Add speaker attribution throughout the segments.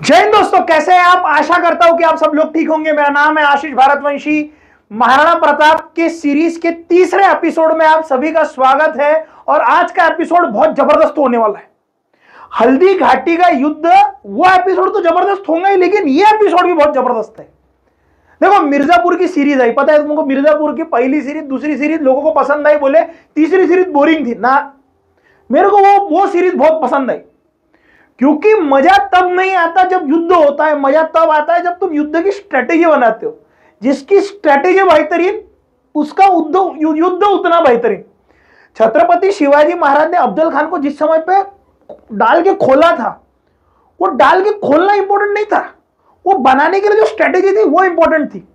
Speaker 1: जय हिंद दोस्तों, कैसे हैं आप। आशा करता हूं कि आप सब लोग ठीक होंगे। मेरा नाम है आशीष भारतवंशी। महाराणा प्रताप के सीरीज के तीसरे एपिसोड में आप सभी का स्वागत है। और आज का एपिसोड बहुत जबरदस्त होने वाला है। हल्दी घाटी का युद्ध, वो एपिसोड तो जबरदस्त होगा ही, लेकिन ये एपिसोड भी बहुत जबरदस्त है। देखो, मिर्जापुर की सीरीज आई, पता है तुमको। मिर्जापुर की पहली सीरीज, दूसरी सीरीज लोगों को पसंद आई, बोले तीसरी सीरीज बोरिंग थी ना। मेरे को वो सीरीज बहुत पसंद आई, क्योंकि मजा तब नहीं आता जब युद्ध होता है। मजा तब आता है जब तुम युद्ध की स्ट्रेटेजी बनाते हो। जिसकी स्ट्रेटेजी बेहतरीन, उसका युद्ध उतना बेहतरीन। छत्रपति शिवाजी महाराज ने अफजल खान को जिस समय पे डाल के खोला था, वो डाल के खोलना इंपॉर्टेंट नहीं था, वो बनाने के लिए जो स्ट्रेटेजी थी वो इंपॉर्टेंट थी।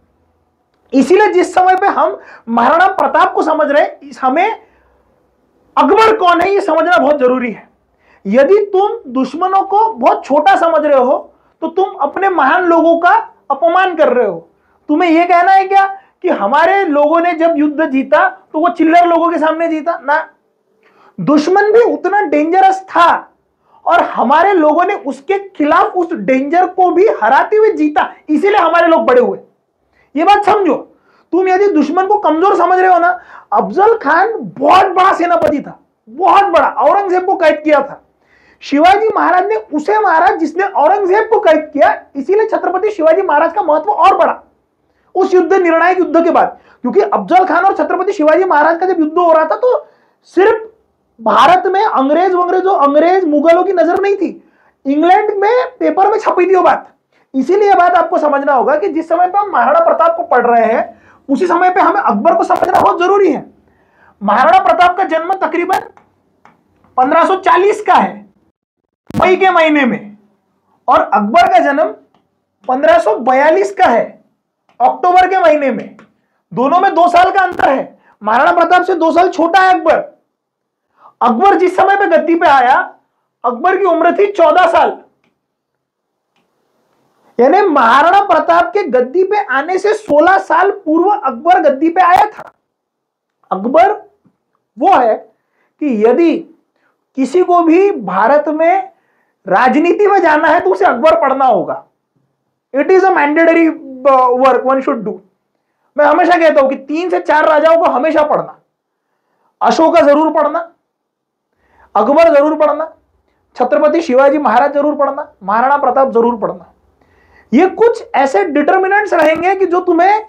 Speaker 1: इसीलिए जिस समय पे हम महाराणा प्रताप को समझ रहे हैं, हमें अकबर कौन है ये समझना बहुत जरूरी है। यदि तुम दुश्मनों को बहुत छोटा समझ रहे हो तो तुम अपने महान लोगों का अपमान कर रहे हो। तुम्हें यह कहना है क्या कि हमारे लोगों ने जब युद्ध जीता तो वो चिल्लर लोगों के सामने जीता ना। दुश्मन भी उतना डेंजरस था और हमारे लोगों ने उसके खिलाफ उस डेंजर को भी हराते हुए जीता, इसीलिए हमारे लोग बड़े हुए। ये बात समझो। तुम यदि दुश्मन को कमजोर समझ रहे हो ना, अफजल खान बहुत बड़ा सेनापति था, बहुत बड़ा। औरंगजेब को कैद किया था। शिवाजी महाराज ने उसे मारा जिसने औरंगजेब को कैद किया। इसीलिए छत्रपति शिवाजी महाराज का महत्व और बढ़ा उस युद्ध, निर्णायक युद्ध के बाद। क्योंकि अफजल खान और छत्रपति शिवाजी महाराज का जब युद्ध हो रहा था तो सिर्फ भारत में अंग्रेज मुगलों की नजर नहीं थी, इंग्लैंड में पेपर में छपी थी वो बात। इसीलिए बात आपको समझना होगा कि जिस समय पे हम महाराणा प्रताप को पढ़ रहे हैं, उसी समय पे हमें अकबर को समझना बहुत जरूरी है। महाराणा प्रताप का जन्म तकरीबन 1540 का है, मई के महीने में, और अकबर का जन्म 1542 का है, अक्टूबर के महीने में। दोनों में 2 साल का अंतर है। महाराणा प्रताप से 2 साल छोटा है अकबर। अकबर जिस समय पे गद्दी पे आया, अकबर की उम्र थी 14 साल। यानी महाराणा प्रताप के गद्दी पे आने से 16 साल पूर्व अकबर गद्दी पे आया था। अकबर वो है कि यदि किसी को भी भारत में राजनीति में जाना है तो उसे अकबर पढ़ना होगा। It is a mandatory work one should do. मैं हमेशा कहता हूं कि 3 से 4 राजाओं को हमेशा पढ़ना। अशोका जरूर पढ़ना, अकबर जरूर पढ़ना, छत्रपति शिवाजी महाराज जरूर पढ़ना, महाराणा प्रताप जरूर पढ़ना। ये कुछ ऐसे डिटर्मिनेंट्स रहेंगे कि जो तुम्हें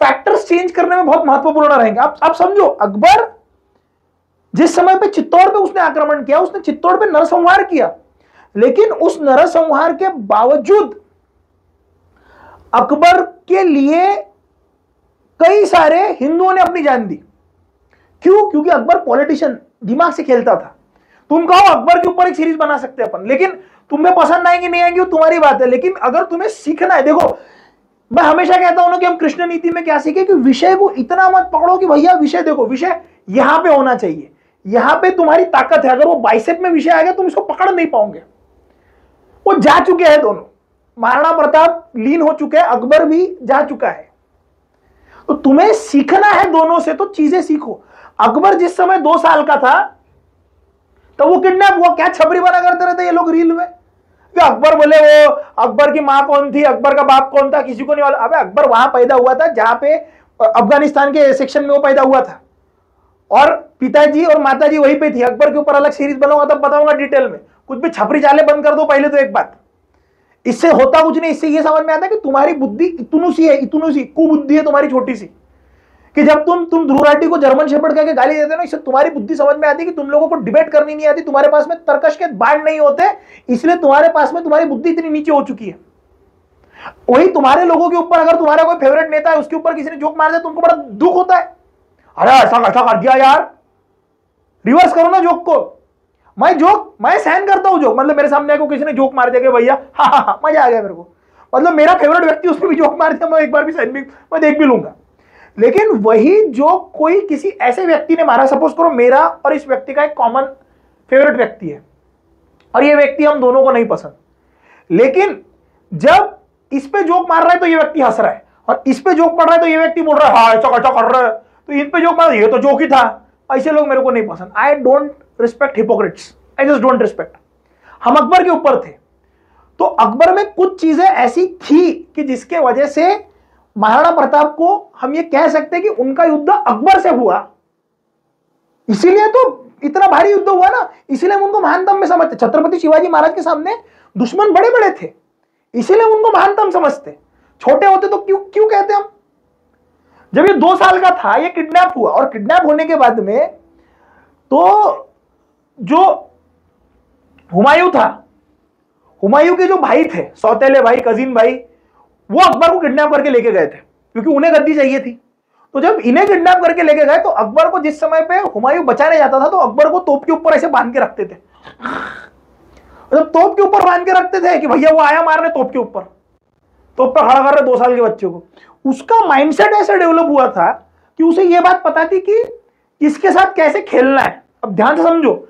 Speaker 1: फैक्टर्स चेंज करने में बहुत महत्वपूर्ण रहेंगे। आप समझो, अकबर जिस समय पे चित्तौड़ पे उसने आक्रमण किया, उसने चित्तौड़ पे नरसंहार किया, लेकिन उस नरसंहार के बावजूद अकबर के लिए कई सारे हिंदुओं ने अपनी जान दी। क्यों? क्योंकि अकबर पॉलिटिशियन, दिमाग से खेलता था। तुम कहो अकबर के ऊपर एक सीरीज बना सकते हैं अपन, लेकिन तुम्हें पसंद आएंगी नहीं आएंगी वो तुम्हारी बात है। लेकिन अगर तुम्हें सीखना है, देखो मैं हमेशा कहता हूं ना कि हम कृष्ण नीति में क्या सीखे कि विषय को इतना मत पकड़ो कि भैया विषय देखो, विषय यहां पे होना चाहिए, यहां पे तुम्हारी ताकत है। अगर वो बाइसेप में विषय आ गया तुम इसको पकड़ नहीं पाओगे। वो जा चुके हैं दोनों। महाराणा प्रताप लीन हो चुके हैं, अकबर भी जा चुका है। तो तुम्हें सीखना है दोनों से, तो चीजें सीखो। अकबर जिस समय 2 साल का था तो वो किडनैप हुआ। क्या छपरी बना करते रहते ये लोग रील में कि अकबर बोले वो अकबर की मां कौन थी, अकबर का बाप कौन था, किसी को नहीं मालूम। अबे अकबर वहां पैदा हुआ था जहां पे अफगानिस्तान के सेक्शन में वो पैदा हुआ था, और पिताजी और माताजी वहीं पे थी। अकबर के ऊपर अलग सीरीज बनाऊंगा तब बताऊंगा डिटेल में। कुछ भी छपरी चाले बंद कर दो पहले तो एक बात। इससे होता कुछ नहीं। इससे ये समझ में आता है कि तुम्हारी बुद्धि इतनू सी है, इतनू सी कुबुद्धि है तुम्हारी छोटी सी, कि जब तुम ध्रुव को जर्मन शेपर्ड करके गाली देते हो ना, इससे तुम्हारी बुद्धि समझ में आती है कि तुम लोगों को डिबेट करनी नहीं आती, तुम्हारे पास में तर्कश के बाढ़ नहीं होते, इसलिए तुम्हारे पास में तुम्हारी बुद्धि इतनी नीचे हो चुकी है। वही तुम्हारे लोगों के ऊपर अगर तुम्हारा कोई फेवरेट नेता है, उसके ऊपर किसी ने जोक मार दिया, तुमको बड़ा दुख होता है। अरे ऐसा कर दिया यार, रिवर्स करो ना जोक को। मैं सहन करता हूं जोक, मतलब मेरे सामने को किसी ने जोक मार दिया कि भैया हाँ मजा आ गया मेरे को, मतलब मेरा फेवरेट व्यक्ति उसने भी जोक मार दिया, मैं एक बार भी सहन भी, मैं देख भी लूंगा। लेकिन वही जो कोई किसी ऐसे व्यक्ति ने मारा, सपोज करो मेरा और इस व्यक्ति का एक कॉमन फेवरेट व्यक्ति है, और ये व्यक्ति हम दोनों को नहीं पसंद, लेकिन जब इस पे जोक मार रहा है तो ये व्यक्ति हंस रहा है, और इस पे जोक पड़ रहा है तो ये व्यक्ति बोल रहा है हाँ ऐसा कर रहा है, तो इन पे जोक मार ये तो जोक ही था। ऐसे लोग मेरे को नहीं पसंद। I don't respect Hippocrates, I just don't respect. हम अकबर के ऊपर थे तो अकबर में कुछ चीजें ऐसी थी कि जिसके वजह से महाराणा प्रताप को हम ये कह सकते हैं कि उनका युद्ध अकबर से हुआ, इसीलिए तो इतना भारी युद्ध हुआ ना, इसीलिए हम उनको महानतम में समझते। छत्रपति शिवाजी महाराज के सामने दुश्मन बड़े बड़े थे, इसीलिए उनको महानतम समझते। छोटे होते तो क्यों क्यों कहते हम। जब ये 2 साल का था ये किडनैप हुआ, और किडनैप होने के बाद में तो जो हुमायूं था, हुमायूं के जो भाई थे, सौतेले भाई, कजिन भाई, वो अकबर को किडनैप करके लेके गए थे क्योंकि उन्हें गद्दी चाहिए थी। तो जब इन्हें किडनैप करके लेके गए तो अकबर को जिस समय पे हुमायूं बचाने जाता था तो अकबर को तोप के ऊपर ऐसे बांध के रखते थे। जब तोप के ऊपर बांध के रखते थे कि भैया वो आया मारने तोप के ऊपर, तोप पर खड़ा कर रहे 2 साल के बच्चे को, उसका माइंडसेट ऐसे डेवलप हुआ था कि उसे ये बात पता थी कि इसके साथ कैसे खेलना है। अब ध्यान से समझो,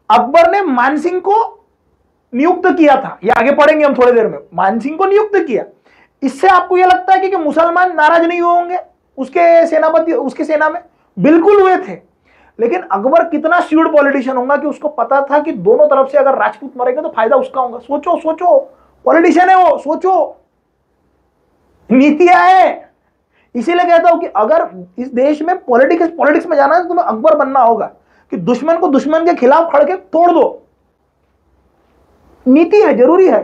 Speaker 1: अकबर ने मानसिंह को नियुक्त किया था, ये आगे पढ़ेंगे हम थोड़ी देर में, मानसिंह को नियुक्त किया। इससे आपको यह लगता है कि मुसलमान नाराज नहीं हुए होंगे उसके सेनापति, उसकी सेना में? बिल्कुल हुए थे। लेकिन अकबर कितना स्यूड पॉलिटिशियन होगा कि उसको पता था कि दोनों तरफ से अगर राजपूत मरेंगे तो फायदा उसका होगा। सोचो सोचो, पॉलिटिशियन है वो, सोचो, नीतियां है। इसीलिए कहता हूं कि अगर इस देश में पॉलिटिक्स में जाना है तो तुम्हें अकबर बनना होगा कि दुश्मन को दुश्मन के खिलाफ खड़ के तोड़ दो। नीति है, जरूरी है,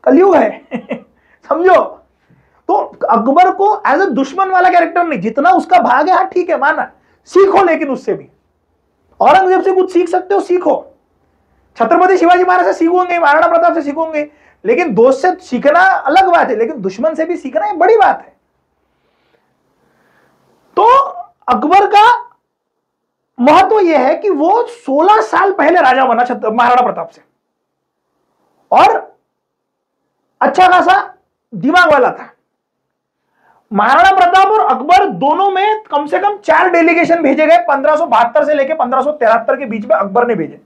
Speaker 1: कलयुग है। समझो। तो अकबर को एज ए दुश्मन वाला कैरेक्टर नहीं, जितना उसका भाग है, हाँ ठीक है माना, सीखो, लेकिन उससे भी औरंगजेब से कुछ सीख सकते हो, सीखो। छत्रपति शिवाजी महाराज से सीखोगे, महाराणा प्रताप से सीखोगे, लेकिन दोस्त से सीखना अलग बात है, लेकिन दुश्मन से भी सीखना एक बड़ी बात है। तो अकबर का महत्व यह है कि वो 16 साल पहले राजा बना महाराणा प्रताप से, और अच्छा खासा दिमाग वाला था। महाराणा प्रताप और अकबर दोनों में कम से कम 4 डेलीगेशन भेजे गए। 1572 से लेकर 1573 के बीच में अकबर ने भेजे।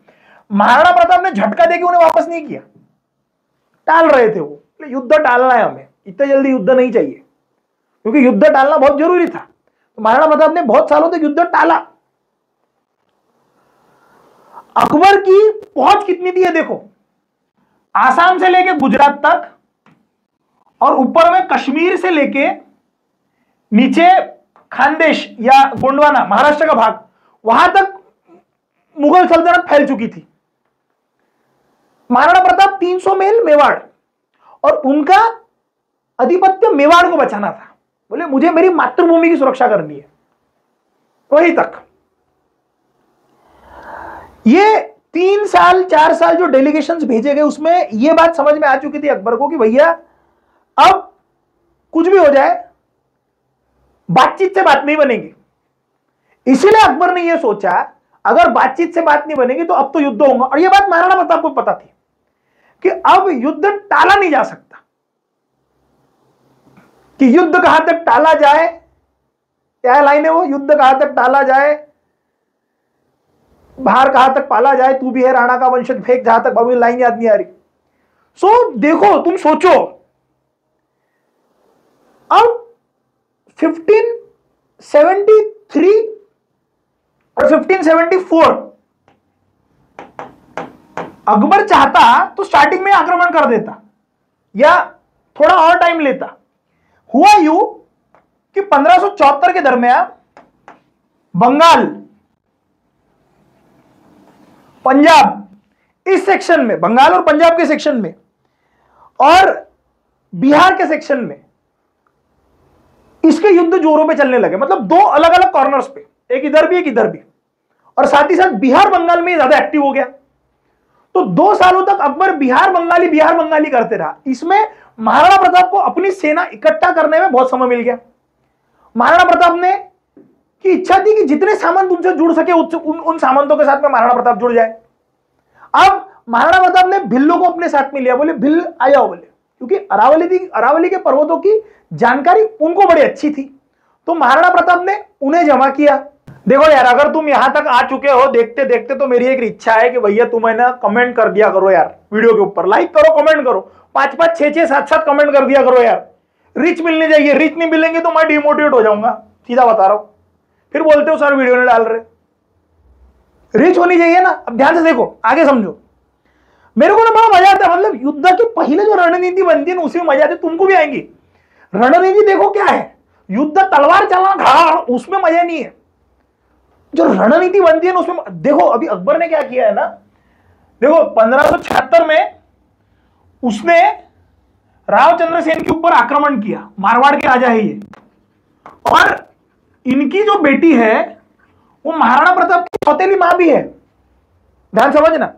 Speaker 1: महाराणा प्रताप ने झटका देके उन्हें वापस नहीं किया, टाल रहे थे वो, युद्ध टालना है हमें, इतने जल्दी युद्ध नहीं चाहिए, क्योंकि युद्ध टालना बहुत जरूरी था। तो महाराणा प्रताप ने बहुत सालों तक युद्ध टाला। अकबर की पहुंच कितनी थी देखो, आसाम से लेके गुजरात तक, और ऊपर में कश्मीर से लेके नीचे खानदेश या गोंडवाना, महाराष्ट्र का भाग, वहां तक मुगल सल्तनत फैल चुकी थी। महाराणा प्रताप 300 मील मेवाड़, और उनका अधिपत्य मेवाड़ को बचाना था। बोले मुझे मेरी मातृभूमि की सुरक्षा करनी है, वहीं तक। ये 3 साल 4 साल जो डेलीगेशंस भेजे गए, उसमें यह बात समझ में आ चुकी थी अकबर को कि भैया अब कुछ भी हो जाए, बातचीत से बात नहीं बनेगी। इसीलिए अकबर ने यह सोचा अगर बातचीत से बात नहीं बनेगी तो अब तो युद्ध होगा। और यह बात महाराणा प्रताप को पता थी कि अब युद्ध टाला नहीं जा सकता, कि युद्ध कहां तक टाला जाए, क्या लाइन है वो, युद्ध कहां तक टाला जाए, बाहर कहां तक पाला जाए, तू भी है राणा का वंशज फेंक जहां तक, बाबू लाइन याद नहीं आ रही। सो देखो, तुम सोचो, अब 1573 और 1574 अकबर चाहता तो स्टार्टिंग में आक्रमण कर देता या थोड़ा और टाइम लेता। हुआ यूं कि 1574 के दरमियान बंगाल, पंजाब, इस सेक्शन में, बंगाल और पंजाब के सेक्शन में और बिहार के सेक्शन में इसके युद्ध जोरों पे चलने लगे। मतलब 2 अलग अलग कॉर्नर्स पे, एक इधर भी एक इधर भी, और साथ ही साथ बिहार बंगाल में ज्यादा एक्टिव हो गया। तो 2 सालों तक अकबर बिहार बंगाली करते रहा। इसमें महाराणा प्रताप को अपनी सेना इकट्ठा करने में बहुत समय मिल गया। महाराणा प्रताप ने की इच्छा थी कि जितने सामंत उनसे जुड़ सके उन सामंतों के साथ में महाराणा प्रताप जुड़ जाए। अब महाराणा प्रताप ने भिल्लों को अपने साथ में लिया, बोले भिल आ जाओ, बोले, क्योंकि अरावली के पर्वतों की जानकारी उनको बड़ी अच्छी थी। तो महाराणा प्रताप ने उन्हें जमा किया। देखो यार, अगर तुम यहां तक आ चुके हो देखते देखते, तो मेरी एक इच्छा है कि भैया तुम है ना कमेंट कर दिया करो यार, वीडियो के ऊपर लाइक करो, कमेंट करो, 5-5, 6-6, 7-7 कमेंट कर दिया करो यार। रीच मिलनी चाहिए, रीच नहीं मिलेंगे तो मैं डिमोटिवेट हो जाऊंगा, सीधा बता रहा हूं। फिर बोलते हो सर वीडियो नहीं डाल रहे, रीच होनी चाहिए ना। अब ध्यान से देखो, आगे समझो। मेरे को ना बड़ा मजा आता है, मतलब युद्ध की पहले जो रणनीति बनती है ना उसमें मजा आती है, तुमको भी आएंगी। रणनीति देखो क्या है, युद्ध तलवार चलाना घाड़, उसमें मजा नहीं है। जो रणनीति बनती है ना उसमें देखो, अभी अकबर ने क्या किया है ना, देखो 1576 में उसने रावचंद्र सेन के ऊपर आक्रमण किया, मारवाड़ के राजा है ये, और इनकी जो बेटी है वो महाराणा प्रताप की सौतेली मां भी है, ध्यान समझना।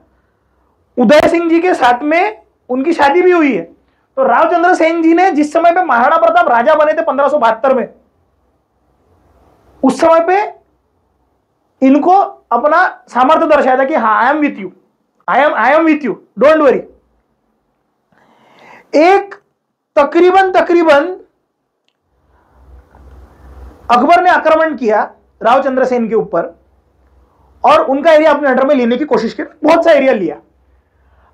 Speaker 1: उदय सिंह जी के साथ में उनकी शादी भी हुई है। तो रावचंद्र सेन जी ने जिस समय पे महाराणा प्रताप राजा बने थे 1572 में, उस समय पे इनको अपना सामर्थ्य दर्शाया था कि हाँ I am with you, I am with you, don't worry. एक तकरीबन अकबर ने आक्रमण किया रावचंद्र सेन के ऊपर और उनका एरिया अपने अंडर में लेने की कोशिश की, बहुत सा एरिया लिया।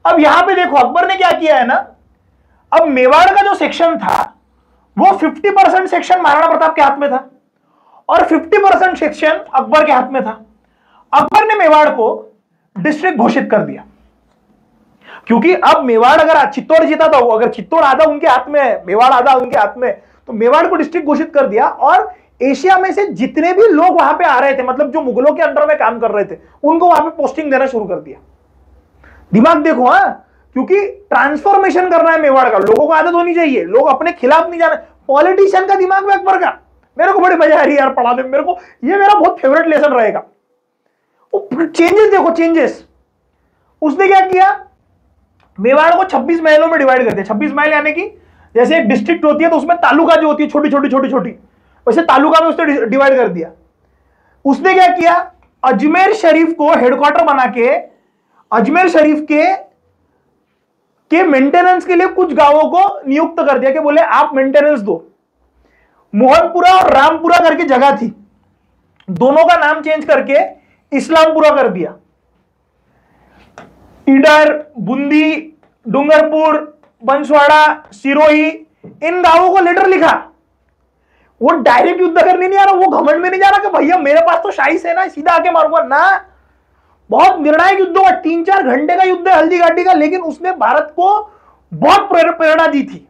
Speaker 1: अब यहां पे देखो अकबर ने क्या किया है ना, अब मेवाड़ का जो सेक्शन था वो 50% सेक्शन महाराणा प्रताप के हाथ में था और 50% सेक्शन अकबर के हाथ में था। अकबर ने मेवाड़ को डिस्ट्रिक्ट घोषित कर दिया, क्योंकि अब मेवाड़ अगर चित्तौड़ जीता था, अगर चित्तौड़ आधा उनके हाथ में है, मेवाड़ आधा उनके हाथ में, तो मेवाड़ को डिस्ट्रिक्ट घोषित कर दिया। और एशिया में से जितने भी लोग वहां पे आ रहे थे, मतलब जो मुगलों के अंडर में काम कर रहे थे, उनको वहां पे पोस्टिंग देना शुरू कर दिया। दिमाग देखो, हाँ, क्योंकि ट्रांसफॉर्मेशन करना है मेवाड़ का, लोगों को आदत होनी चाहिए, लोग अपने खिलाफ नहीं जाना। पॉलिटिशियन का दिमाग में अकबर का, मेरे को बड़ी मजा आ रही है यार पढ़ाने में, मेरे को ये मेरा बहुत फेवरेट लेसन रहेगा। चेंजेस देखो, चेंजेस उसने क्या किया, मेवाड़ को 26 महलों में डिवाइड कर दिया। 26 महल यानी कि जैसे एक डिस्ट्रिक्ट होती है तो उसमें तालुका जो होती है छोटी छोटी, वैसे तालुका में उसने डिवाइड कर दिया। उसने क्या किया, अजमेर शरीफ को हेडक्वार्टर बना के अजमेर शरीफ के मेंटेनेंस के लिए कुछ गांवों को नियुक्त कर दिया कि बोले आप मेंटेनेंस दो। मोहनपुरा और रामपुरा करके जगह थी, दोनों का नाम चेंज करके इस्लामपुरा कर दिया। ईडर, बूंदी, डूंगरपुर, बंसवाड़ा, सिरोही, इन गांवों को लेटर लिखा। वो डायरेक्ट युद्ध करने नहीं आ रहा, वो घमंड में नहीं जा रहा कि भैया मेरे पास तो शाही सेना है, सीधा आके मारूंगा ना। बहुत निर्णायक युद्ध हुआ, 3-4 घंटे का युद्ध है हल्दी घाटी का, लेकिन उसने भारत को बहुत प्रेरणा दी थी।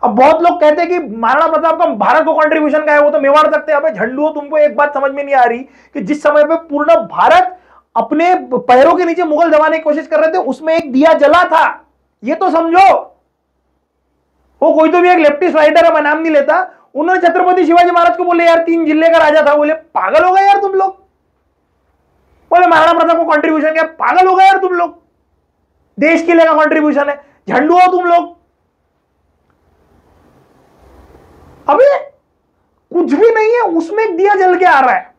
Speaker 1: अब बहुत लोग कहते हैं कि महाराणा प्रताप का भारत को कंट्रीब्यूशन का है, वो तो मेवाड़ तक थे। अबे झंडू, तुमको एक बात समझ में नहीं आ रही कि जिस समय पे पूर्ण भारत अपने पैरों के नीचे मुगल दबाने की कोशिश कर रहे थे, उसमें एक दिया जला था, ये तो समझो। वो कोई तो भी एक लेफ्टिस्ट राइटर है, मैं नाम नहीं लेता, उन्होंने छत्रपति शिवाजी महाराज को बोले यार 3 जिले का राजा था, बोले पागल हो गए यार तुम लोग, बोले महाराणा प्रताप को कंट्रीब्यूशन क्या, पागल हो गए यार तुम लोग, देश के लिए का कंट्रीब्यूशन है, झंडू हो तुम लोग। अबे कुछ भी नहीं है, उसमें एक दिया जल के आ रहा है।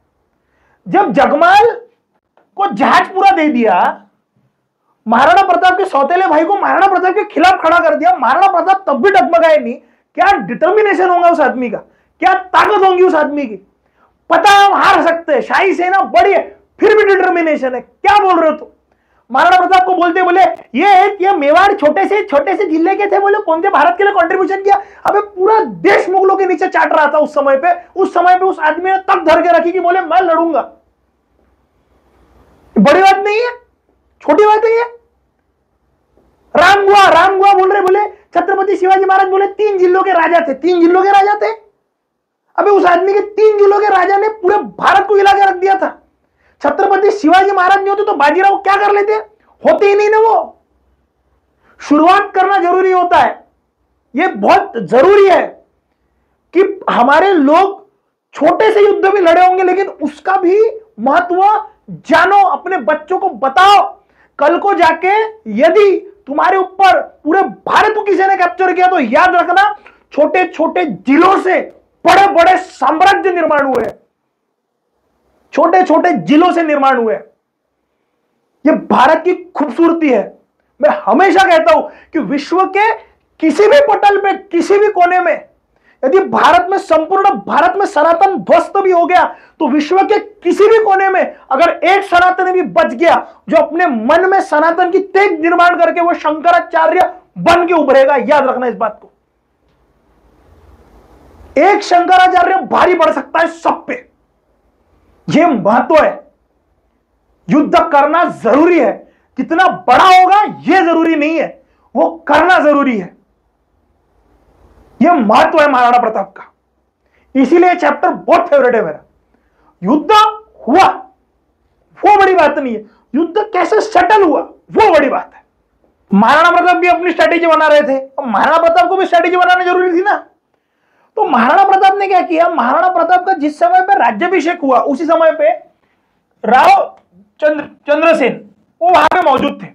Speaker 1: जब जगमाल को जहाजपुरा दे दिया, महाराणा प्रताप के सौतेले भाई को महाराणा प्रताप के खिलाफ खड़ा कर दिया, महाराणा प्रताप तब भी डगमगाए नहीं। क्या डिटर्मिनेशन होगा उस आदमी का, क्या ताकत होगी उस आदमी की। पता हम हार सकते हैं, शाही सेना बड़ी है, फिर भी डिटर्मिनेशन है। क्या बोल रहे हो तुम। महाराणा प्रताप को बोलते बोले ये मेवाड़ छोटे से जिले के थे, बोले कौन से भारत के लिए कंट्रीब्यूशन किया। अबे पूरा देश मुगलों के नीचे चाट रहा था उस समय पे उस आदमी ने तक धर के रखी कि बोले मैं लड़ूंगा। बड़ी बात नहीं है, छोटी बात है ये। रामगुआ बोल रहे, बोले छत्रपति शिवाजी महाराज बोले 3 जिलों के राजा थे, 3 जिलों के राजा थे। अबे उस आदमी के 3 जिलों के राजा ने पूरे भारत को हिला के रख दिया था। छत्रपति शिवाजी महाराज नहीं होते तो बाजीराव क्या कर लेते, होते ही नहीं ना। वो शुरुआत करना जरूरी होता है, यह बहुत जरूरी है कि हमारे लोग छोटे से युद्ध में लड़े होंगे, लेकिन उसका भी महत्व जानो, अपने बच्चों को बताओ। कल को जाके यदि तुम्हारे ऊपर पूरे भारत को किसी ने कैप्चर किया तो याद रखना, छोटे छोटे जिलों से बड़े बड़े साम्राज्य निर्माण हुए, छोटे छोटे जिलों से निर्माण हुए। यह भारत की खूबसूरती है। मैं हमेशा कहता हूं कि विश्व के किसी भी पटल पे, किसी भी कोने में, यदि संपूर्ण भारत में सनातन ध्वस्त भी हो गया तो विश्व के किसी भी कोने में अगर एक सनातन भी बच गया जो अपने मन में सनातन की तेज निर्माण करके वो शंकराचार्य बन के उभरेगा। याद रखना इस बात को, एक शंकराचार्य भारी पड़ सकता है सब पे। यह महत्व है। युद्ध करना जरूरी है कितना बड़ा होगा यह जरूरी नहीं है, वो करना जरूरी है। यह महत्व है महाराणा प्रताप का, इसीलिए चैप्टर बहुत फेवरेट है मेरा। युद्ध हुआ वो बड़ी बात नहीं है, युद्ध कैसे सेटल हुआ वो बड़ी बात है। महाराणा प्रताप भी अपनी स्ट्रेटेजी बना रहे थे और महाराणा प्रताप को भी स्ट्रेटेजी बनाना जरूरी थी ना। तो महाराणा प्रताप ने क्या किया, महाराणा प्रताप का जिस समय पे राज्याभिषेक हुआ उसी समय पे राव चंद्रसेन वो वहां पे मौजूद थे।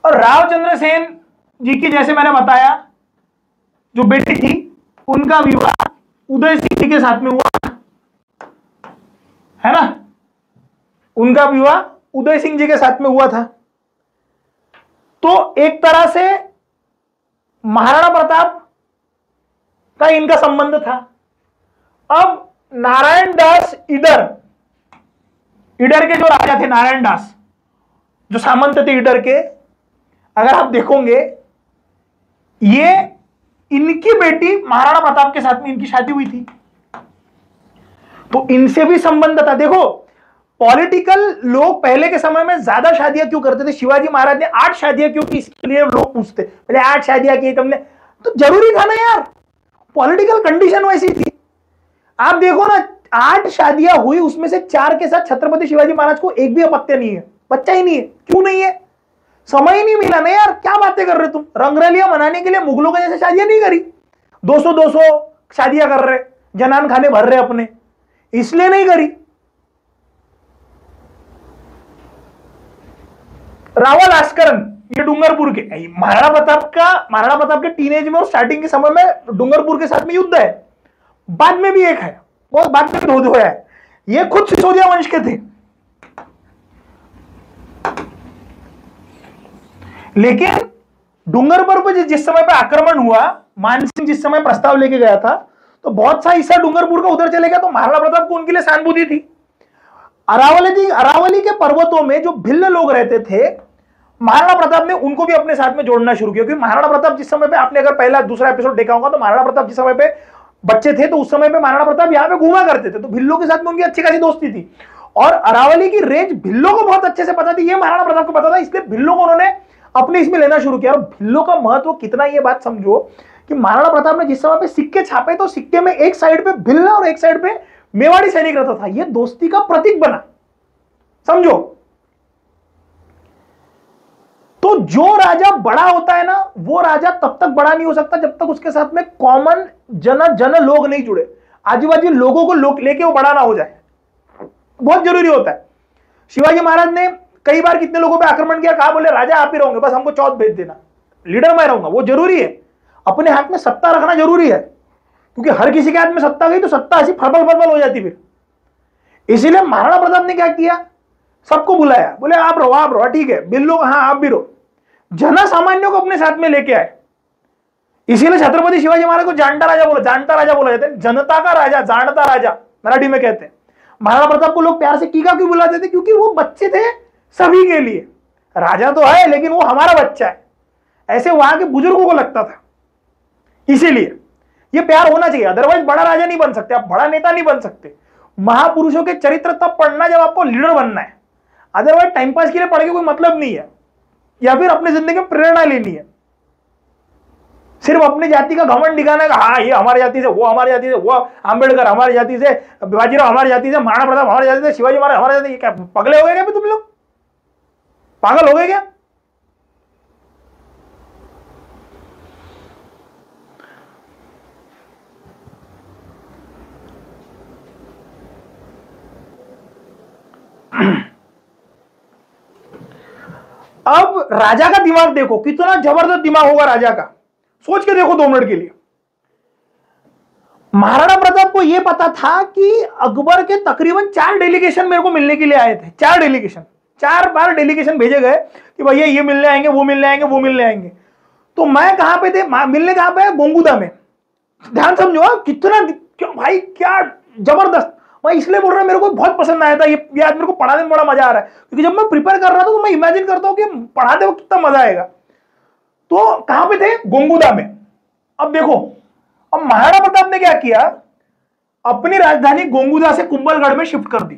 Speaker 1: और राव चंद्रसेन जी की जैसे मैंने बताया जो बेटी थी उनका विवाह उदय सिंह जी के साथ में हुआ, है ना। उनका विवाह उदय सिंह जी के साथ में हुआ था। तो एक तरह से महाराणा प्रताप का इनका संबंध था। अब नारायण दास ईडर के जो राजा थे, नारायण दास जो सामंत थे ईडर के, अगर आप देखोगे ये इनकी बेटी महाराणा प्रताप के साथ में इनकी शादी हुई थी, तो इनसे भी संबंध था। देखो पॉलिटिकल लोग पहले के समय में ज्यादा शादियां क्यों करते थे, शिवाजी महाराज ने 8 शादियां क्यों की, इसके लिए लोग पूछते पहले 8 शादियां की तुमने, तो जरूरी था ना यार, पॉलिटिकल कंडीशन वैसी थी। आप देखो ना 8 शादियां हुई, उसमें से 4 के साथ छत्रपति शिवाजी महाराज को एक भी अपत्य नहीं है, बच्चा ही नहीं है। क्यों नहीं है, समय ही नहीं मिला ना यार, क्या बातें कर रहे तुम। रंगरलियां मनाने के लिए मुगलों के जैसे शादियां नहीं करी, 200 शादियां कर रहे, जनान खाने भर रहे अपने, इसलिए नहीं करी। रावल आस्करन ये डूंगरपुर के, महाराणा प्रताप के टीनेज में और स्टार्टिंग के समय में डूंगरपुर के साथ में युद्ध है, बाद में भी एक है, बहुत बाद में भी धोया है। ये खुद सिसोदिया वंश के थे, लेकिन डूंगरपुर पर जिस समय पे आक्रमण हुआ, मानसिंह जिस समय प्रस्ताव लेके गया था, तो बहुत सा हिस्सा डूंगरपुर का उधर चले गया, तो महाराणा प्रताप को उनके लिए सहानुभूति थी। अरावली के पर्वतों में जो भिल्ल लोग रहते थे, महाराणा प्रताप ने उनको भी अपने साथ में जोड़ना शुरू किया। क्योंकि महाराणा प्रताप जिस समय पे, आपने अगर पहला दूसरा एपिसोड देखा होगा, तो महाराणा प्रताप जिस समय पे बच्चे थे तो उस समय पे महाराणा प्रताप यहाँ पे घूमा करते थे, तो भिल्लों के साथ में उनकी अच्छी खासी दोस्ती थी। और अरावली की रेंज भिल्लों को बहुत अच्छे से पता थी, ये महाराणा प्रताप को पता था, इसलिए भिल्लों को उन्होंने अपने इसमें लेना शुरू किया। और भिल्लों का महत्व कितना, ये बात समझो कि महाराणा प्रताप ने जिस समय पे सिक्के छापे, तो सिक्के में एक साइड पे भिल्ल और एक साइड पे मेवाड़ी सैनिक रहता था, यह दोस्ती का प्रतीक बना, समझो। तो जो राजा बड़ा होता है ना, वो राजा तब तक बड़ा नहीं हो सकता जब तक उसके साथ में कॉमन जन लोग नहीं जुड़े, आजू बाजू लोगों को लेके वो बड़ा ना हो जाए, बहुत जरूरी होता है। शिवाजी महाराज ने कई बार कितने लोगों पे आक्रमण किया, कहा बोले राजा आप ही रहोगे, बस हमको चौथ भेज देना, लीडर मैं रहूंगा। वो जरूरी है, अपने हाथ में सत्ता रखना जरूरी है, क्योंकि हर किसी के हाथ में सत्ता गई तो सत्ता ऐसी फरबल हो जाती फिर। इसीलिए महाराणा प्रताप ने क्या किया, सबको बुलाया, बोले आप रहो, ठीक है, बिल्लो हाँ आप भी रहो, जन सामान्यों को अपने साथ में लेके आए। इसीलिए छत्रपति शिवाजी महाराज को जानता राजा बोला जाता है, जनता का राजा, जानता राजा मराठी में कहते हैं। महाराणा प्रताप को लोग प्यार से कीका क्यों बुलाते थे, क्योंकि वो बच्चे थे सभी के लिए, राजा तो है लेकिन वो हमारा बच्चा है, ऐसे वहां के बुजुर्गों को लगता था। इसीलिए ये प्यार होना चाहिए, अदरवाइज बड़ा राजा नहीं बन सकते आप, बड़ा नेता नहीं बन सकते। महापुरुषों के चरित्र तब पढ़ना जब आपको लीडर बनना है, अदरवाइज टाइम पास के लिए पढ़ के कोई मतलब नहीं है, या फिर अपनी जिंदगी में प्रेरणा लेनी है, सिर्फ अपनी जाति का घमंड दिखाना है, हाँ ये हमारी जाति से, वो हमारी जाति से, वो आंबेडकर हमारी जाति से, बाजीराव हमारी जाति से, महाराणा प्रताप हमारी जाति से, शिवाजी महाराज हमारी जाति से। क्या पगले हो गए क्या तुम लोग, पागल हो गए क्या? अब राजा का दिमाग देखो, कितना जबरदस्त दिमाग होगा राजा का, सोच के देखो 2 मिनट के लिए। महाराणा प्रताप को यह पता था कि अकबर के तकरीबन 4 डेलीगेशन मेरे को मिलने के लिए आए थे, 4 डेलीगेशन, 4 बार डेलीगेशन भेजे गए कि भैया ये मिलने आएंगे, वो मिलने आएंगे, वो मिलने आएंगे। तो मैं कहां पे थे, मिलने कहां पे, गोंगुदा में। ध्यान समझो कितना, क्यों भाई क्या जबरदस्त, मैं इसलिए बोल रहा हूं, मेरे को बहुत पसंद आया था ये आज मेरे को पढ़ाने में बड़ा मजा आ रहा है, क्योंकि जब मैं प्रिपेयर कर रहा था तो मैं इमेजिन करता हूं कि पढ़ाते वक्त कितना मजा आएगा। तो कहां पे थे, गोंगुदा में। अब देखो, अब महाराणा प्रताप ने क्या किया, अपनी राजधानी गोंगुदा से कुंभलगढ़ में शिफ्ट कर दी।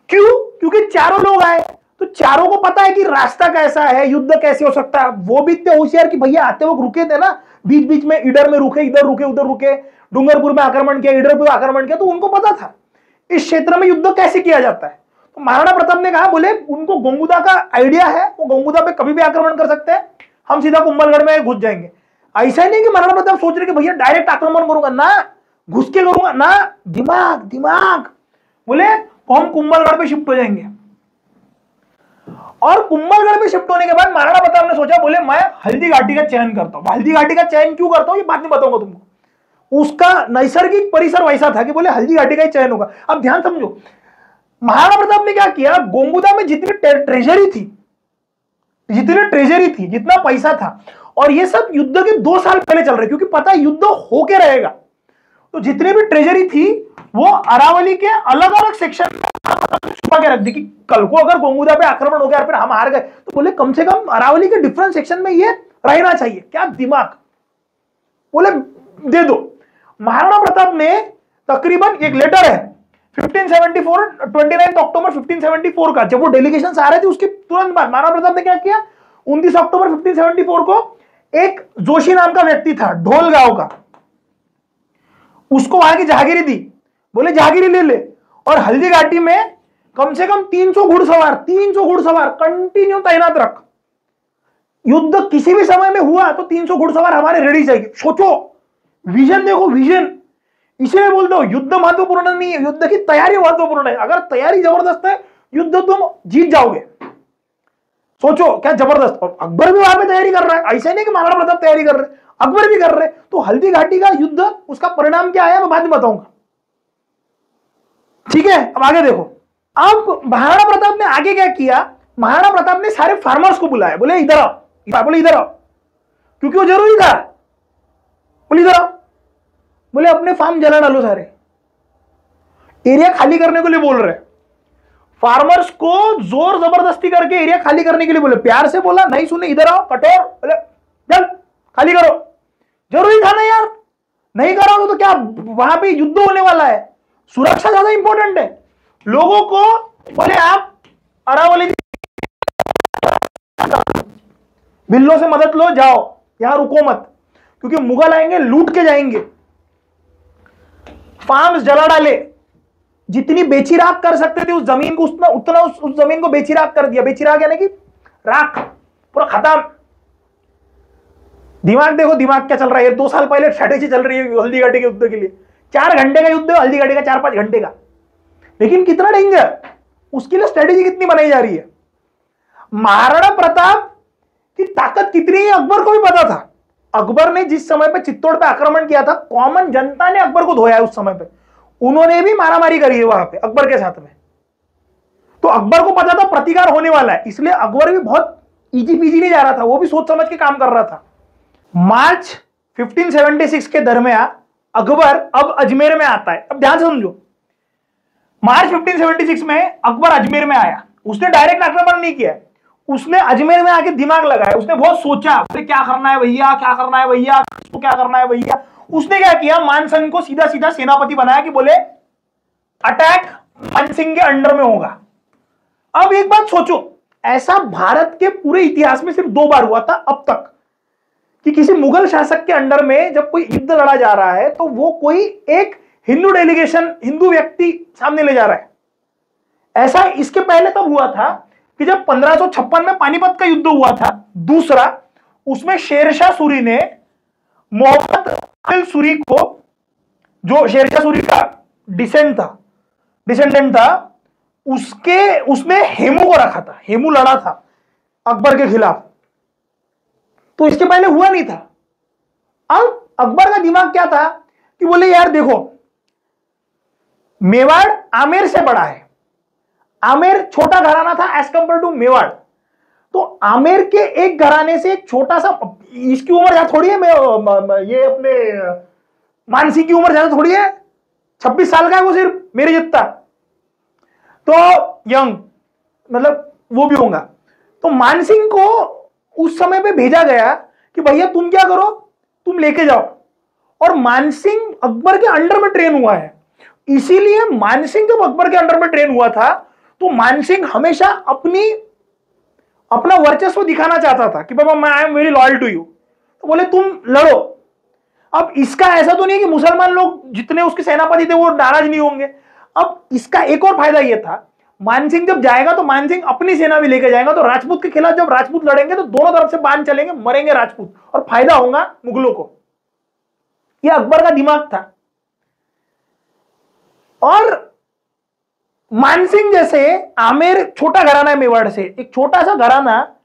Speaker 1: क्यों, क्योंकि चारों लोग आए, तो चारों को पता है कि रास्ता कैसा है, युद्ध कैसे हो सकता है। वो भी इतने होशियार कि भैया आते वक्त रुके थे ना, बीच बीच में इधर में रुके, इधर रुके, उधर रुके, डूंगरपुर में आक्रमण किया, इधर पे आक्रमण किया, तो उनको पता था इस क्षेत्र में युद्ध कैसे किया जाता है। तो महाराणा प्रताप ने कहा, बोले उनको गोंगुदा का आइडिया है, वो गोंगुदा पे कभी भी आक्रमण कर सकते हैं, हम सीधा कुंभलगढ़ में घुस जाएंगे। ऐसा ही नहीं कि महाराणा प्रताप सोच रहे कि भैया डायरेक्ट आक्रमण करूंगा, ना घुस के करूंगा, ना दिमाग दिमाग। बोले हम कुंभलगढ़ पे शिफ्ट हो जाएंगे। और कुंभलगढ़ पे शिफ्ट होने के बाद महाराणा प्रताप ने सोचा, बोले मैं हल्दी घाटी का चयन करता हूं। हल्दी घाटी का चयन क्यों करता हूं ये बाद में बताऊंगा तुमको। उसका नैसर्गिक परिसर वैसा था कि बोले हल्दी घाटी का ही चयन होगा। अब ध्यान समझो, महाराणा प्रताप ने क्या किया, गोंगुदा में जितनी ट्रेजरी थी, जितना पैसा था, और ये सब युद्ध के 2 साल पहले चल रहे, क्योंकि पता है युद्ध होके रहेगा, तो जितनी भी ट्रेजरी थी वो अरावली के अलग अलग सेक्शन में छुपा के रख दी कि कल को अगर गोंगुदा पे आक्रमण हो गया और फिर हम हार गए, तो बोले कम से कम अरावली के डिफरेंट सेक्शन में ये रहना चाहिए। क्या दिमाग, बोले दे दो। महाराणा प्रताप ने तकरीबन, एक लेटर है 1574, 29 अक्टूबर 1574 का, जब वो डेलीगेशन आ रहे थे उसके तुरंत बाद महाराणा प्रताप ने क्या किया, 29 अक्टूबर 1574 को एक जोशी नाम का व्यक्ति था ढोल गांव का, उसको वहां की जहागिरी दी। बोले जहागिरी ले ले, और हल्दी घाटी में कम से कम 300 घुड़सवार कंटिन्यू तैनात रख। युद्ध किसी भी समय में हुआ तो 300 घुड़सवार हमारे रेडी चाहिए। सोचो, विजन देखो, विजन। इसलिए बोलते हो युद्ध महत्वपूर्ण नहीं है, युद्ध की तैयारी महत्वपूर्ण है। अगर तैयारी जबरदस्त है, युद्ध तुम जीत जाओगे। सोचो क्या जबरदस्त। और अकबर भी वहां पे तैयारी कर रहा है, ऐसा नहीं कि महाराणा प्रताप तैयारी कर रहे, अकबर भी कर रहे। तो हल्दी घाटी का युद्ध, उसका परिणाम क्या है मैं बाद में बताऊंगा, ठीक है। अब आगे देखो, अब महाराणा प्रताप ने आगे क्या किया, महाराणा प्रताप ने सारे फार्मर्स को बुलाया, बोले इधर आओ, बोले इधर आओ, क्योंकि वो जरूरी था। बोले इधर आओ, बोले अपने फार्म जला डालो, सारे एरिया खाली करने के लिए बोल रहे। फार्मर्स को जोर जबरदस्ती करके एरिया खाली करने के लिए बोले, प्यार से बोला, नहीं सुने, इधर आओ कठोर, बोले चल खाली करो। जरूरी था ना यार, नहीं करोगे तो क्या वहां पे युद्ध होने वाला है, सुरक्षा ज्यादा इंपॉर्टेंट है। लोगों को बोले आप अरावली बिल्लों से मदद लो, जाओ, यहां रुको मत, क्योंकि मुगल आएंगे लूट के जाएंगे। फार्म्स जला डाले, जितनी बेचीराख कर सकते थे उस जमीन को, उतना उस जमीन को बेचीराख कर दिया। बेचीराख यानी कि राख, पूरा खत्म। दिमाग देखो, दिमाग क्या चल रहा है। 2 साल पहले स्ट्रेटेजी चल रही है हल्दी घाटी के युद्ध के लिए, 4 घंटे का युद्ध है हल्दी घाटी का, 4-5 घंटे का, लेकिन कितना डेंजर, उसके लिए स्ट्रेटेजी कितनी बनाई जा रही है। महाराणा प्रताप की ताकत कितनी है अकबर को भी पता था। अकबर ने जिस समय पे चित्तौड़ पे आक्रमण किया था, कॉमन जनता ने अकबर को धोया है उस समय पे, उन्होंने भी मारामारी करी है वहां पे अकबर के साथ में। तो अकबर को पता था प्रतिकार होने वाला है, इसलिए अकबर भी बहुत इजी पीजी नहीं जा रहा था, वो भी सोच समझ के काम कर रहा था। मार्च 1576 के दरमियान अकबर अब अजमेर में आता है। अब ध्यान से समझो, मार्च 1576 में अकबर अजमेर में आया। उसने डायरेक्ट आक्रमण नहीं किया, उसने अजमेर में आके दिमाग लगाया, उसने बहुत सोचा क्या करना है भैया, क्या करना है भैया, इसको क्या करना है भैया। उसने क्या किया, मानसिंह को सीधा सीधा सेनापति बनाया कि बोले अटैक मानसिंह के अंडर में होगा। अब एक बात सोचो, ऐसा भारत के पूरे इतिहास में सिर्फ 2 बार हुआ था अब तक कि किसी मुगल शासक के अंडर में जब कोई युद्ध लड़ा जा रहा है तो वो कोई एक हिंदू डेलीगेशन, हिंदू व्यक्ति सामने ले जा रहा है। ऐसा इसके पहले तब हुआ था कि जब 1556 में पानीपत का युद्ध हुआ था दूसरा, उसमें शेरशाह सूरी ने मोहम्मद आदिल सूरी को, जो शेरशाह सूरी का डिसेंडेंट था, उसने हेमू को रखा था, हेमू लड़ा था अकबर के खिलाफ। तो इसके पहले हुआ नहीं था। अब अकबर का दिमाग क्या था कि बोले यार देखो, मेवाड़ आमेर से बड़ा है, आमेर छोटा घराना था एज कंपेयर टू मेवाड़। तो आमेर के एक घराने से एक छोटा सा, इसकी उम्र ज्यादा थोड़ी है, ये अपने मानसिंह की उम्र ज्यादा थोड़ी है, 26 साल का है वो, सिर्फ मेरे जितना, तो यंग, मतलब वो भी होगा। तो मानसिंह को उस समय पे भेजा गया कि भैया तुम क्या करो, तुम लेके जाओ। और मानसिंह अकबर के अंडर में ट्रेन हुआ है, इसीलिए मानसिंह जब अकबर के अंडर में ट्रेन हुआ था तो मानसिंह हमेशा अपनी अपना वर्चस्व दिखाना चाहता था कि बाबा मैं I am very loyal to you, तो बोले तुम लड़ो। अब इसका ऐसा तो नहीं कि मुसलमान लोग जितने उसके सेनापति थे वो नाराज नहीं होंगे। अब इसका एक और फायदा यह था, मानसिंह जब जाएगा तो मानसिंह अपनी सेना भी लेके जाएगा, तो राजपूत के खिलाफ जब राजपूत लड़ेंगे तो दोनों तरफ से बाण चलेंगे, मरेंगे राजपूत और फायदा होगा मुगलों को। यह अकबर का दिमाग था। और मानसिंह जैसे आमेर छोटा घराना है मेवाड़ से, एक छोटा सा घराना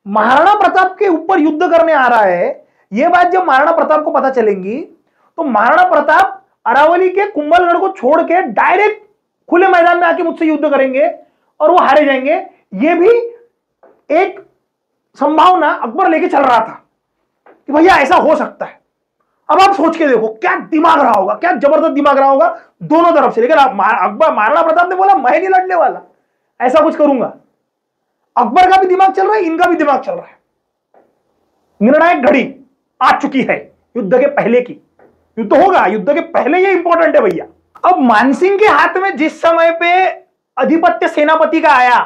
Speaker 1: महाराणा प्रताप के ऊपर युद्ध करने आ रहा है। यह बात जब महाराणा प्रताप को पता चलेंगी तो महाराणा प्रताप अरावली के कुंभलगढ़ को छोड़ के डायरेक्ट खुले मैदान में आके मुझसे युद्ध करेंगे और वो हारे जाएंगे। यह भी एक संभावना अकबर लेके चल रहा था कि भैया ऐसा हो सकता है। अब आप सोच के देखो क्या दिमाग रहा होगा, क्या जबरदस्त दिमाग रहा होगा दोनों तरफ से। लेकिन अकबर महाराणा प्रताप ने बोला मैं नहीं लड़ने वाला, ऐसा कुछ करूंगा। अकबर का भी दिमाग चल रहा है, इनका भी दिमाग चल रहा है। निर्णायक घड़ी आ चुकी है युद्ध के पहले की। युद्ध होगा, युद्ध के पहले ये इंपॉर्टेंट है भैया। अब मानसिंह के हाथ में जिस समय पे अधिपत्य सेनापति का आया,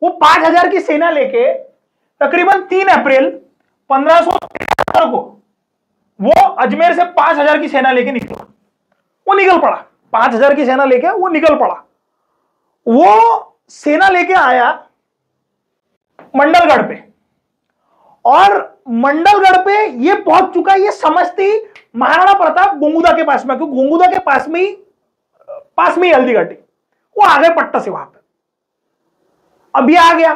Speaker 1: वो 5000 की सेना लेके तकरीबन 3 अप्रैल 1573 को वो अजमेर से 5000 की सेना लेके निकला। वो निकल पड़ा, 5000 की सेना लेके वो निकल पड़ा। वो सेना लेके आया मंडलगढ़ पे, और मंडलगढ़ पे ये पहुंच चुका, ये समझती महाराणा प्रताप गोंगुदा के पास में, क्योंकि गोंगुदा के पास में ही हल्दी घाटी। वो आ गए पट्टा से वहां पे। अब ये आ गया।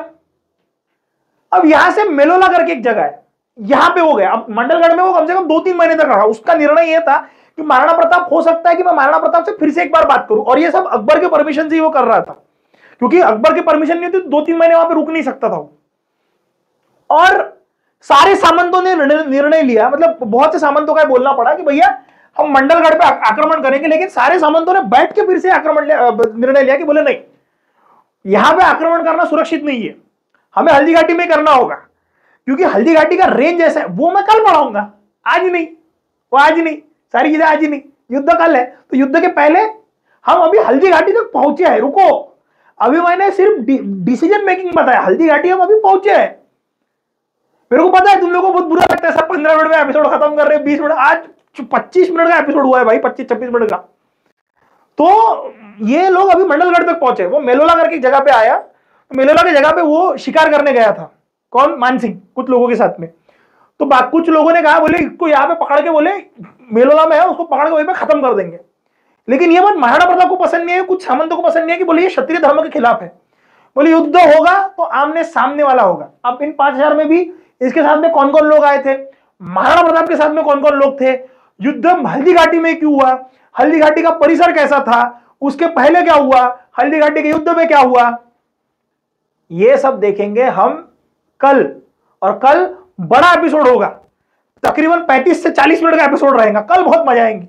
Speaker 1: अब यहां से मेलोला करके एक जगह है, यहां पे हो गया। अब मंडलगढ़ में वो कम से कम 2-3 महीने तक रहा। उसका निर्णय यह था कि महाराणा प्रताप हो सकता है कि मैं महाराणा प्रताप से फिर से एक बार बात करूं, और ये सब अकबर के परमिशन से ही वो कर रहा था, क्योंकि अकबर की परमिशन नहीं होती तो 2-3 महीने वहां पे रुक नहीं सकता था वो। और सारे सामंतों ने निर्णय लिया, मतलब बहुत से सामंतों का बोलना पड़ा कि भैया हम मंडलगढ़ पे आक्रमण करेंगे। लेकिन सारे सामंतों ने बैठ के फिर से निर्णय लिया कि बोले नहीं, यहां पे आक्रमण करना सुरक्षित नहीं है, हमें हल्दी घाटी में करना होगा, क्योंकि हल्दी घाटी का रेंज ऐसा है। वो मैं कल पढ़ाऊंगा, आज नहीं, वो आज नहीं, सारी चीजें आज नहीं, युद्ध कल है। तो युद्ध के पहले हम अभी हल्दी घाटी तक पहुंचे हैं, रुको। अभी मैंने सिर्फ डिसीजन मेकिंग बताया, हल्दी घाटी हम अभी पहुंचे हैं। मेरे को पता है तुम लोगों को बहुत बुरा लगता है, सब 15 मिनट में एपिसोड खत्म कर रहे हैं, 20 मिनट, आज 25 मिनट का एपिसोड हुआ है भाई, 25-26 मिनट का। तो ये लोग अभी मंडलगढ़ तक पहुंचे। वो मेलोला करके जगह पे आया, तो मेलोला की जगह पे वो शिकार करने गया था। कौन? मानसिंह, कुछ लोगों के साथ में। तो कुछ लोगों ने कहा बोले इसको यहाँ पे पकड़ के, बोले मेलोला में है, उसको पकड़ के वहीं पे खत्म कर देंगे। लेकिन ये बात महाराणा प्रताप को पसंद नहीं है, कुछ सामंतों को पसंद नहीं है, कि बोले ये क्षत्रिय धर्म के खिलाफ है। बोले युद्ध होगा तो आमने सामने वाला होगा। अब इन 5000 में भी इसके साथ में कौन कौन लोग आए थे, महाराणा प्रताप के साथ में कौन कौन लोग थे, युद्ध हल्दी घाटी में क्यों हुआ, हल्दी घाटी का परिसर कैसा था, उसके पहले क्या हुआ, हल्दी घाटी के युद्ध में क्या हुआ, ये सब देखेंगे हम कल। और कल बड़ा एपिसोड होगा, तकरीबन 35 से 40 मिनट का एपिसोड रहेगा, कल बहुत मजा आएंगी।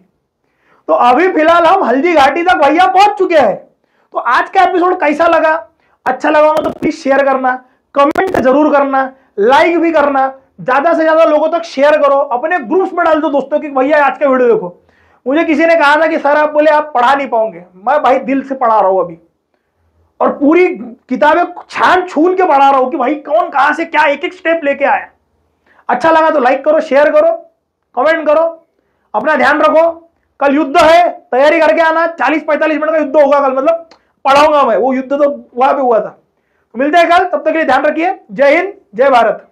Speaker 1: तो अभी फिलहाल हम हल्दी घाटी तक भैया पहुंच चुके हैं। तो आज का एपिसोड कैसा लगा? अच्छा लगा हो तो प्लीज शेयर करना, कमेंट जरूर करना, लाइक भी करना, ज्यादा से ज्यादा लोगों तक शेयर करो, अपने ग्रुप्स में डाल दो दोस्तों की भैया आज का वीडियो देखो। मुझे किसी ने कहा था कि सर आप बोले आप पढ़ा नहीं पाओगे, मैं भाई दिल से पढ़ा रहा हूं अभी, और पूरी किताबें छान छून के पढ़ा रहा हूं कि भाई कौन कहां से क्या एक एक स्टेप लेके आया। अच्छा लगा तो लाइक करो, शेयर करो, कमेंट करो, अपना ध्यान रखो। कल युद्ध है, तैयारी करके आना। 40-45 मिनट का युद्ध होगा कल, मतलब पढ़ाऊंगा मैं। वो युद्ध तो वहां पे हुआ था। तो मिलते हैं कल, तब तक के लिए ध्यान रखिए। जय हिंद, जय भारत।